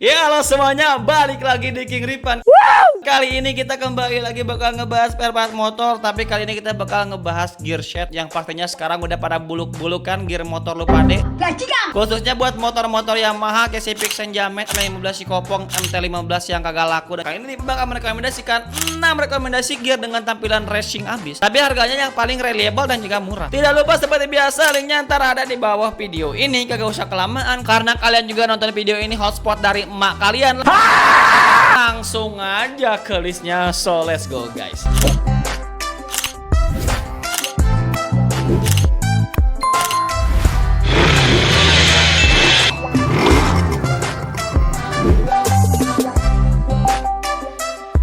Ya halo semuanya, balik lagi di King Ripan. Kali ini kita kembali lagi bakal ngebahas spare part motor. Tapi kali ini kita bakal ngebahas gear set yang pastinya sekarang udah pada buluk-bulukan gear motor lu pade. Khususnya buat motor-motor Yamaha kayak Civic Senjamet, M15 si Kopong, MT15 yang kagak laku. Dan kali ini bakal merekomendasikan 6 rekomendasi gear dengan tampilan racing abis, tapi harganya yang paling reliable dan juga murah. Tidak lupa seperti biasa, linknya ntar ada di bawah video ini. Kagak usah kelamaan karena kalian juga nonton video ini hotspot dari emak kalian. Langsung aja ke listnya, so let's go guys.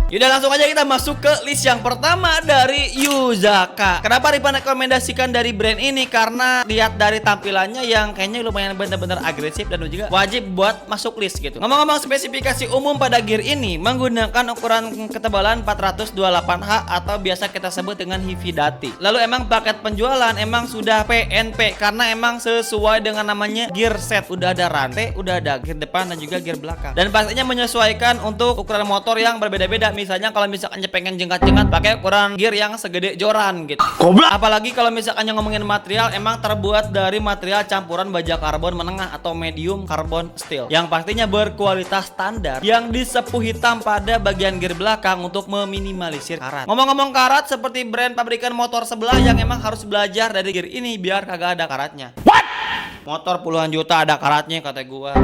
Yaudah langsung aja kita masuk ke list yang pertama dari Yuzaka. Kenapa Ripan rekomendasikan dari brand ini? Karena lihat dari tampilannya yang kayaknya lumayan bener-bener agresif dan juga wajib buat masuk list gitu. Ngomong-ngomong spesifikasi umum pada gear ini menggunakan ukuran ketebalan 428H atau biasa kita sebut dengan heavy duty. Lalu emang paket penjualan emang sudah PNP karena emang sesuai dengan namanya gear set. Udah ada rantai, udah ada gear depan dan juga gear belakang. Dan pastinya menyesuaikan untuk ukuran motor yang berbeda-beda. Misalnya kalau misalkan pengen jengkat-jengkat pakai ukuran gear yang segede joran gitu. Goblok. Apalagi kalau misalkan ngomongin material, emang terbuat dari material campuran baja karbon menengah atau medium carbon steel yang pastinya berkualitas standar, yang disepuh hitam pada bagian gear belakang untuk meminimalisir karat. Ngomong-ngomong karat, seperti brand pabrikan motor sebelah yang emang harus belajar dari gear ini biar kagak ada karatnya. What? Motor puluhan juta ada karatnya kata gua.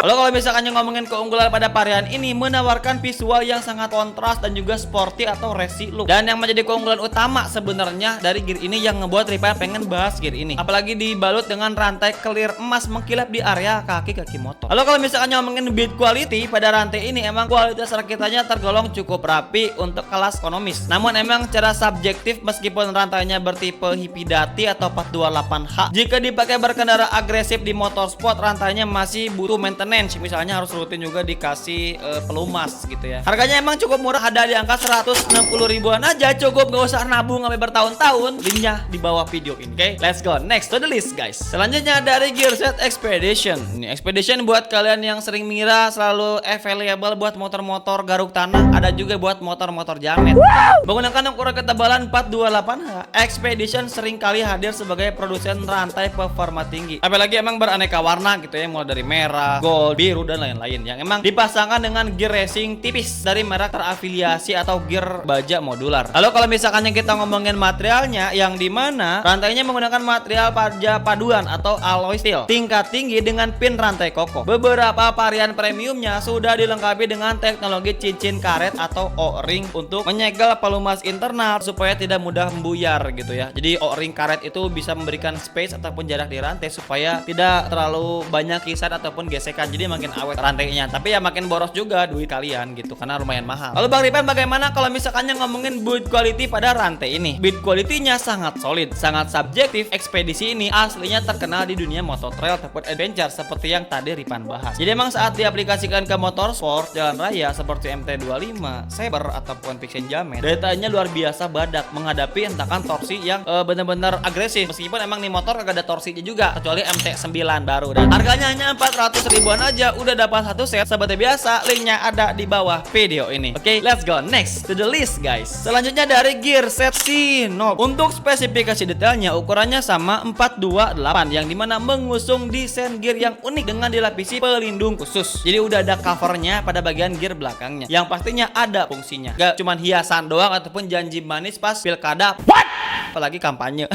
Lalu kalau misalkan ngomongin keunggulan pada varian ini, menawarkan visual yang sangat kontras dan juga sporty atau racing look. Dan yang menjadi keunggulan utama sebenarnya dari gear ini yang ngebuat Ripan pengen bahas gear ini, apalagi dibalut dengan rantai clear emas mengkilap di area kaki-kaki motor. Lalu kalau misalkan ngomongin build quality pada rantai ini, emang kualitas rakitanya tergolong cukup rapi untuk kelas ekonomis. Namun emang secara subjektif, meskipun rantainya bertipe heavy duty atau 428H, jika dipakai berkendara agresif di motorsport, rantainya masih butuh maintenance. Misalnya harus rutin juga dikasih pelumas gitu ya. Harganya emang cukup murah, ada di angka 160 ribuan aja, cukup, gak usah nabung sampai bertahun-tahun. Linknya di bawah video ini. Oke, let's go next to the list guys. Selanjutnya dari gear set Expedition. Ini Expedition buat kalian yang sering mengira selalu available buat motor-motor garuk tanah, ada juga buat motor-motor jamet. Menggunakan ukuran ketebalan 428H, Expedition sering kali hadir sebagai produsen rantai performa tinggi. Apalagi emang beraneka warna gitu ya, mulai dari merah, gold, biru dan lain-lain, yang emang dipasangkan dengan gear racing tipis dari merek terafiliasi atau gear baja modular. Lalu kalau misalkan yang kita ngomongin materialnya, yang dimana rantainya menggunakan material baja paduan atau alloy steel tingkat tinggi dengan pin rantai kokoh. Beberapa varian premiumnya sudah dilengkapi dengan teknologi cincin karet atau O-ring untuk menyegel pelumas internal supaya tidak mudah membuyar gitu ya. Jadi O-ring karet itu bisa memberikan space ataupun jarak di rantai supaya tidak terlalu banyak kisar ataupun gesekan, jadi makin awet rantainya. Tapi ya makin boros juga duit kalian gitu karena lumayan mahal. Lalu Bang Ripan bagaimana kalau misalkan ngomongin build quality pada rantai ini? Build quality-nya sangat solid, sangat subjektif. Ekspedisi ini aslinya terkenal di dunia motor trail ataupun adventure seperti yang tadi Ripan bahas. Jadi emang saat diaplikasikan ke motor sport jalan raya seperti MT25, Saber ataupun Fiction Jamet, datanya luar biasa badak menghadapi hentakan torsi yang benar-benar agresif. Meskipun emang nih motor kagak ada torsinya juga kecuali MT9 baru, dan harganya hanya 400 ribuan aja udah dapat satu set. Seperti biasa, linknya ada di bawah video ini. Oke, let's go next to the list guys. Selanjutnya dari gear set Shinob. Untuk spesifikasi detailnya, ukurannya sama 428, yang dimana mengusung desain gear yang unik dengan dilapisi pelindung khusus. Jadi udah ada covernya pada bagian gear belakangnya, yang pastinya ada fungsinya, gak cuman hiasan doang ataupun janji manis pas pilkada. What? Apalagi kampanye.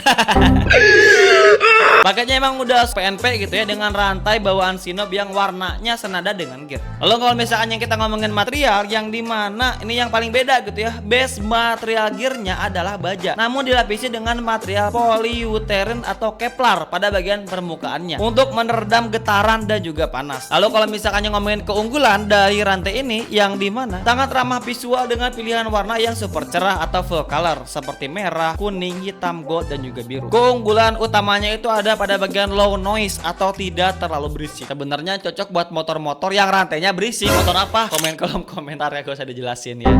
Paketnya emang udah PNP gitu ya, dengan rantai bawaan Shinob yang warnanya senada dengan gear. Lalu kalau misalnya kita ngomongin material, yang dimana ini yang paling beda gitu ya, base material gearnya adalah baja, namun dilapisi dengan material polyurethane atau Kevlar pada bagian permukaannya untuk meredam getaran dan juga panas. Lalu kalau misalkan ngomongin keunggulan dari rantai ini, yang dimana sangat ramah visual dengan pilihan warna yang super cerah atau full color seperti merah, kuning, hitam, gold dan juga biru. Keunggulan utamanya itu ada pada bagian low noise atau tidak terlalu berisik. Sebenarnya cocok buat motor-motor yang rantainya berisik. Motor apa? Komen kolom komentar ya, gak usah dijelasin ya.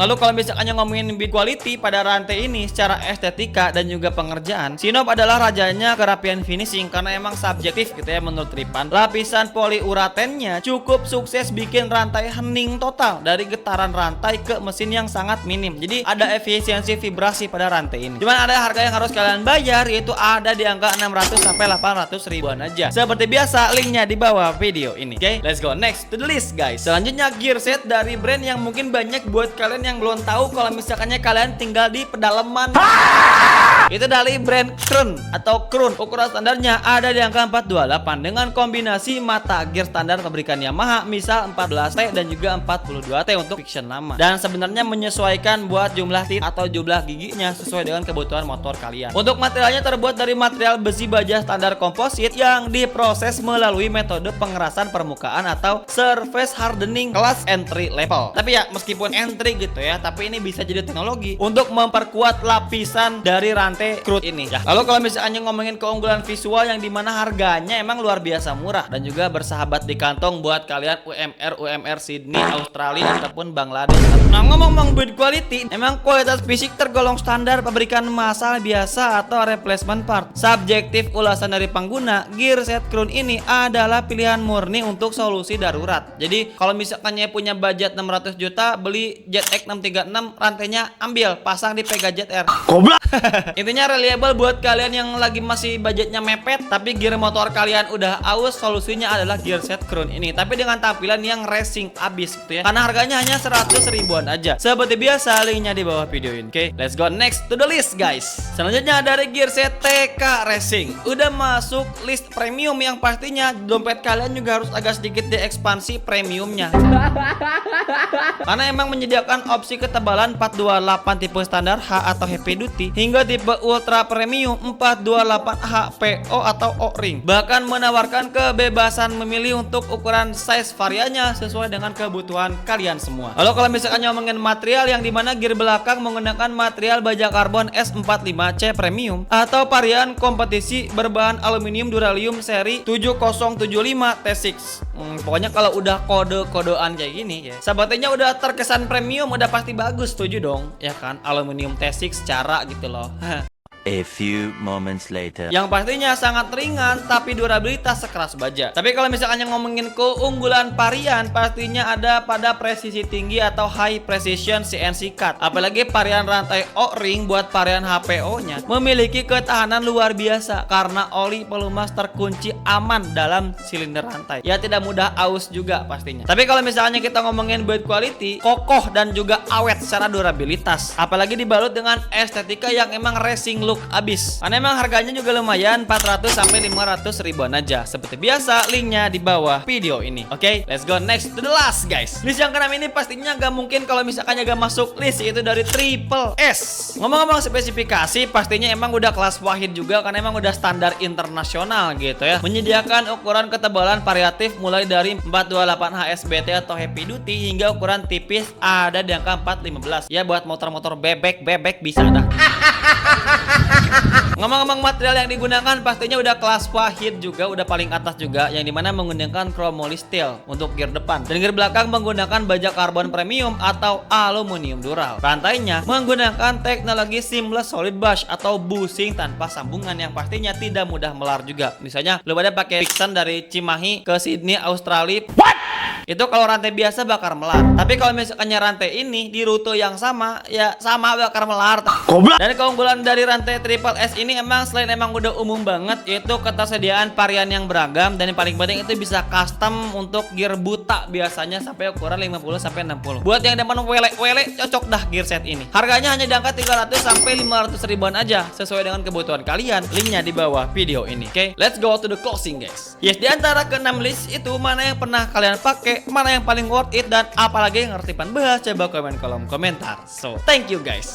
Lalu kalau misalkan ngomongin build quality pada rantai ini secara estetika dan juga pengerjaan, Sinop adalah rajanya kerapian finishing karena emang subjektif gitu ya menurut Ripan. Lapisan poliuratennya cukup sukses bikin rantai hening total dari getaran rantai ke mesin yang sangat minim. Jadi ada efisiensi vibrasi pada rantai ini. Cuman ada harga yang harus kalian bayar, yaitu ada di angka 600 sampai 800 ribuan aja. Seperti biasa, linknya di bawah video ini. Oke, let's go next to the list guys. Selanjutnya gear set dari brand yang mungkin banyak buat kalian yang belum tahu kalau misalkannya kalian tinggal di pedalaman. Itu dari brand Krun atau Krun. Ukuran standarnya ada di angka 428 dengan kombinasi mata gear standar pabrikan Yamaha, misal 14T dan juga 42T untuk fiction lama. Dan sebenarnya menyesuaikan buat jumlah tit atau jumlah giginya sesuai dengan kebutuhan motor kalian. Untuk materialnya terbuat dari material besi baja standar komposit yang diproses melalui metode pengerasan permukaan atau surface hardening kelas entry level. Tapi ya meskipun entry gitu ya, tapi ini bisa jadi teknologi untuk memperkuat lapisan dari rantai crude ini ya. Lalu kalau misalnya ngomongin keunggulan visual yang dimana harganya emang luar biasa murah dan juga bersahabat di kantong buat kalian UMR Sydney, Australia ataupun Bangladesh. Nah, ngomong-ngomong build quality, emang kualitas fisik tergolong standar pabrikan massal biasa atau replacement part. Subjektif ulasan dari pengguna, gear set Krun ini adalah pilihan murni untuk solusi darurat. Jadi kalau misalkannya punya budget 600 juta, beli ZX 636, rantainya ambil, pasang di Pega ZR. Goblok. Intinya reliable buat kalian yang lagi masih budgetnya mepet tapi gear motor kalian udah aus, solusinya adalah gear set Krun ini. Tapi dengan tampilan yang racing abis gitu ya. Karena harganya hanya 100 ribuan aja. Seperti biasa, linknya di bawah video ini. Oke, let's go next to the list guys. Selanjutnya dari gear set TK Racing. Udah masuk list premium yang pastinya dompet kalian juga harus agak sedikit diekspansi premiumnya. Karena emang menyediakan opsi ketebalan 428 tipe standar H atau heavy duty hingga tipe ultra premium 428 HPO atau O-ring. Bahkan menawarkan kebebasan memilih untuk ukuran size variannya sesuai dengan kebutuhan kalian semua. Lalu kalau misalkan ngomongin material yang dimana gear belakang menggunakan material baja karbon S45C premium atau varian kompetisi berbahan aluminium duralium seri 7075 T6. Pokoknya kalau udah kode-kodean kayak gini ya, sahabatnya udah terkesan premium, udah pasti bagus, setuju dong ya kan, aluminium T6 secara gitu loh. A few moments later. Yang pastinya sangat ringan tapi durabilitas sekeras baja. Tapi kalau misalkan yang ngomongin keunggulan varian, pastinya ada pada presisi tinggi atau high precision CNC cut. Apalagi varian rantai O-ring buat varian HPO-nya memiliki ketahanan luar biasa karena oli pelumas terkunci aman dalam silinder rantai. Ya tidak mudah aus juga pastinya. Tapi kalau misalnya kita ngomongin build quality, kokoh dan juga awet secara durabilitas. Apalagi dibalut dengan estetika yang emang racing look abis. Karena emang harganya juga lumayan, 400 sampai 500 ribuan aja. Seperti biasa, linknya di bawah video ini. Oke, let's go next to the last guys. List yang keenam ini pastinya gak mungkin kalau misalkan gak masuk list, yaitu dari Triple S. Ngomong-ngomong spesifikasi, pastinya emang udah kelas wahid juga karena emang udah standar internasional gitu ya. Menyediakan ukuran ketebalan variatif mulai dari 428 HSBT atau heavy duty hingga ukuran tipis ada di angka 415. Ya buat motor-motor bebek bisa dah. Ngomong-ngomong material yang digunakan pastinya udah kelas wahid juga, udah paling atas juga, yang dimana menggunakan chromoly steel untuk gear depan dan gear belakang menggunakan baja karbon premium atau aluminium dural. Rantainya menggunakan teknologi seamless solid brush atau bushing tanpa sambungan yang pastinya tidak mudah melar juga. Misalnya lu pada pakai Vixen dari Cimahi ke Sydney, Australia. Itu kalau rantai biasa bakar melar. Tapi kalau misalkannya rantai ini di rute yang sama, ya sama bakar melar. Dan keunggulan dari rantai Triple S ini emang selain emang udah umum banget, yaitu ketersediaan varian yang beragam dan yang paling penting itu bisa custom untuk gear buta biasanya sampai ukuran 50 sampai 60. Buat yang demen wele cocok dah gear set ini. Harganya hanya di angka 300 sampai 500 ribuan aja sesuai dengan kebutuhan kalian. Linknya di bawah video ini. Oke, let's go to the closing guys. Yes, di antara ke-6 list itu mana yang pernah kalian pakai, mana yang paling worth it, dan apalagi yang ngerti pan bahas, coba komen kolom komentar. So, thank you guys.